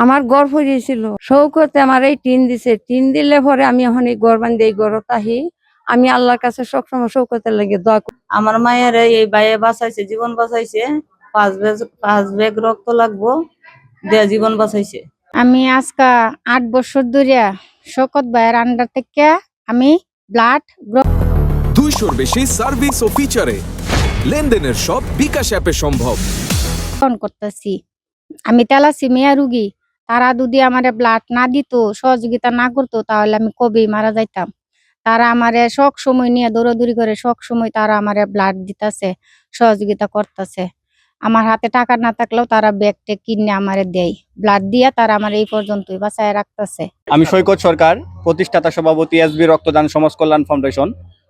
আমার ঘর ফিরিয়েছিল শৌকতে আমার এই টিন দিছে, টিন দিলে পরে আমি এখন এই ঘর বান্ধি এই ঘর তাহি আমি আল্লাহর কাছে সবসময় শৌকতের লাগে দোয়া করি। আমার মায়ের এই বাইয়ে বাঁচাইছে, জীবন বাঁচাইছে। 5 ব্যাগ রক্ত লাগবো, দেয়া জীবন বাঁচাইছে। আমি আজকা 8 বছর ধরে শৌকত ভাইয়ের আন্ডার থেকে আমি ব্লাড 200-র বেশি সার্ভিস ও ফিচারে লেনদেনের সব বিকাশ অ্যাপে সম্ভব। গ্রহণ করতেছি। আমি থ্যালাসেমিয়া রোগী, তারা যদি আমার ব্লাড না দিত, সহযোগিতা না করতো, তাহলে আমি কবেই মারা যাইতাম। তারা আমারে সব সময় নিয়ে দৌড়াদৌড়ি করে, সব সময় তারা আমারে ব্লাড দিতেছে, সহযোগিতা করতেছে। আমার হাতে টাকা না থাকলেও তারা ব্যাগটা কিনে আমারে দেয়, ব্লাড দিয়া তারা আমার এই পর্যন্তই বাঁচায় রাখতেছে। আমি সৈকত সরকার, প্রতিষ্ঠাতা সভাপতি এসবি রক্তদান সমাজ কল্যাণ ফাউন্ডেশন।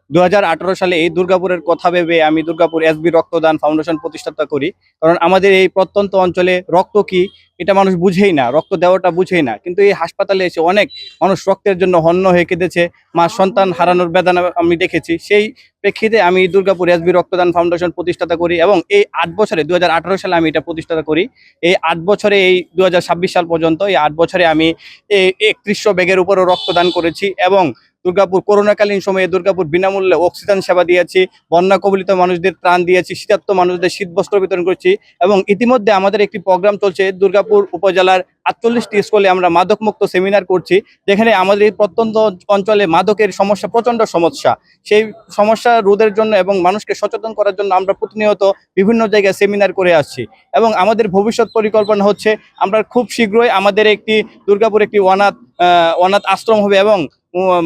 2018 সালে এই দুর্গাপুরের কথা ভেবে আমি দুর্গাপুর এসবি রক্তদান ফাউন্ডেশন প্রতিষ্ঠাতা করি। কারণ আমাদের এই প্রত্যন্ত অঞ্চলে রক্ত কি এটা মানুষ বুঝেই না, রক্ত দেওয়াটা বুঝেই না। কিন্তু এই হাসপাতালে এসে অনেক মানুষ রক্তের জন্য হন্য হয়ে কেঁদেছে, মা সন্তান হারানোর বেদনা আমি দেখেছি। সেই প্রেক্ষিতে আমি দুর্গাপুর এসবি রক্তদান ফাউন্ডেশন প্রতিষ্ঠাতা করি এবং এই 8 বছরে 2018 সালে আমি এটা প্রতিষ্ঠাতা করি। এই 8 বছরে এই 2026 সাল পর্যন্ত এই 8 বছরে আমি 3100 ব্যাগের উপরও রক্তদান করেছি এবং দুর্গাপুর করোনাকালীন সময়ে দুর্গাপুর বিনামূল্যে অক্সিজেন সেবা দিয়েছি, বন্যা কবলিত মানুষদের ত্রাণ দিয়েছি, শীতার্ত মানুষদের শীতবস্ত্র বিতরণ করছি। এবং ইতিমধ্যে আমাদের একটি প্রোগ্রাম চলছে, দুর্গাপুর উপজেলার 48টি স্কুলে আমরা মাদকমুক্ত সেমিনার করছি, যেখানে আমাদের এই প্রত্যন্ত অঞ্চলে মাদকের সমস্যা প্রচণ্ড সমস্যা। সেই সমস্যা রোধের জন্য এবং মানুষকে সচেতন করার জন্য আমরা প্রতিনিয়ত বিভিন্ন জায়গায় সেমিনার করে আসছি। এবং আমাদের ভবিষ্যৎ পরিকল্পনা হচ্ছে আমরা খুব শীঘ্রই আমাদের একটি দুর্গাপুর একটি অনাথ আশ্রম হবে এবং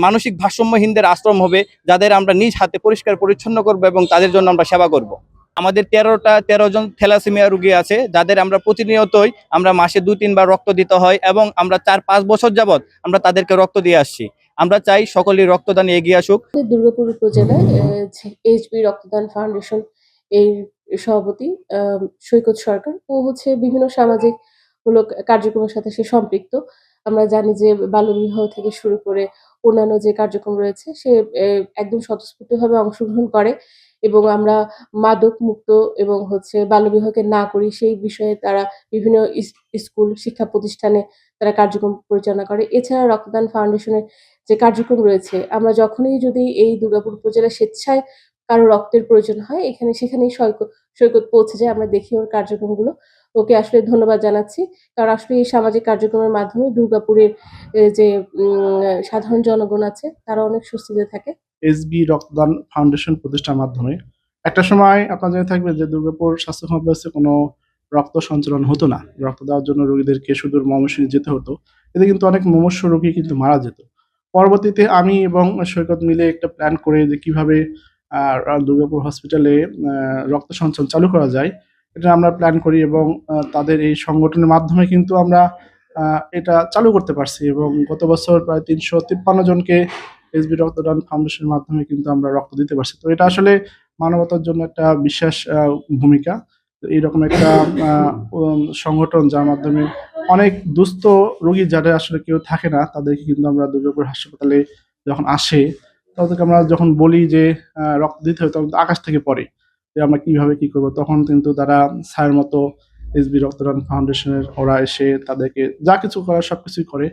মানসিক ভারসাম্যহীনদের আশ্রম হবে, যাদের আমরা নিজ হাতে পরিষ্কার পরিচ্ছন্ন করব এবং তাদের জন্য আমরা সেবা করব। আমাদের 13 জন থ্যালাসেমিয়া রোগী আছে, যাদের আমরা প্রতিনিয়তই আমরা মাসে 2-3 বার রক্ত দিতে হয় এবং আমরা 4-5 বছর যাবৎ আমরা তাদেরকে রক্ত দিয়ে আসছি। আমরা চাই সকলেই রক্তদানে এগিয়ে আসুক। দুর্গাপুর উপজেলায় এইচবি রক্তদান ফাউন্ডেশন এর সভাপতি সৈকত সরকার। ও বিভিন্ন সামাজিক মূলক কার্যক্রমের সাথে সে সম্পৃক্ত। আমরা জানি যে বাল্যবিবাহ থেকে শুরু করে অন্যান্য যে কার্যক্রম রয়েছে সে একদম স্বতঃস্ফূর্তভাবে অংশগ্রহণ করে এবং আমরা মাদক মুক্ত এবং বাল্যবিবাহকে না করি সেই বিষয়ে তারা বিভিন্ন স্কুল শিক্ষা প্রতিষ্ঠানে তারা কার্যক্রম পরিচালনা করে। এছাড়া রক্তদান ফাউন্ডেশনের যে কার্যক্রম রয়েছে, আমরা যখনই যদি এই দুর্গাপুর উপজেলা স্বেচ্ছায় কারো রক্তের প্রয়োজন হয় সেখানেই সৈকত পৌঁছে যায়। আমরা দেখি ওর কার্যক্রমগুলো। ওকে আসলে ধন্যবাদ জানাচ্ছি, কারণ আসলে এই সামাজিক কার্যক্রমের মাধ্যমে দুর্গাপুরের যে সাধারণ জনগণ আছে তারা অনেক স্বস্তিতে থাকে। এসবি রক্তদান ফাউন্ডেশন প্রতিষ্ঠার মাধ্যমে একটা সময় আপনার জেনে থাকবে যে দুর্গাপুর স্বাস্থ্য কমপ্লেক্সে কোনো রক্ত সঞ্চালন হতো না। রক্ত দেওয়ার জন্য রোগীদেরকে সুদূর ময়মনসিংহে যেতে হতো। এতে কিন্তু অনেক মুমূর্ষু রোগী কিন্তু মারা যেত। পরবর্তীতে আমি এবং সৈকত মিলে একটা প্ল্যান করে যে কিভাবে দুর্গাপুর হসপিটালে রক্ত সঞ্চালন চালু করা যায়, এটা আমরা প্ল্যান করি এবং তাদের এই সংগঠনের মাধ্যমে কিন্তু আমরা এটা চালু করতে পারছি এবং গত বছর প্রায় 353 জনকে এসবি রক্তদান ফাউন্ডেশনের মাধ্যমে কিন্তু আমরা রক্ত দিতে পারছি। তো এটা আসলে মানবতার জন্য একটা বিশেষ ভূমিকা। এইরকম একটা সংগঠন যার মাধ্যমে অনেক দুস্থ রোগী যারা আসলে কেউ থাকে না, তাদেরকে কিন্তু আমরা দুর্গাপুর হাসপাতালে যখন আসে তাদেরকে আমরা যখন বলি যে রক্ত দিতে হয়, তখন আকাশ থেকে পড়ে যে আমরা কিভাবে কি করবো। তখন কিন্তু তারা ছায়ের মতো এসবি রক্তদান ফাউন্ডেশনের ওরা এসে তাদেরকে যা কিছু করার সবকিছুই করে।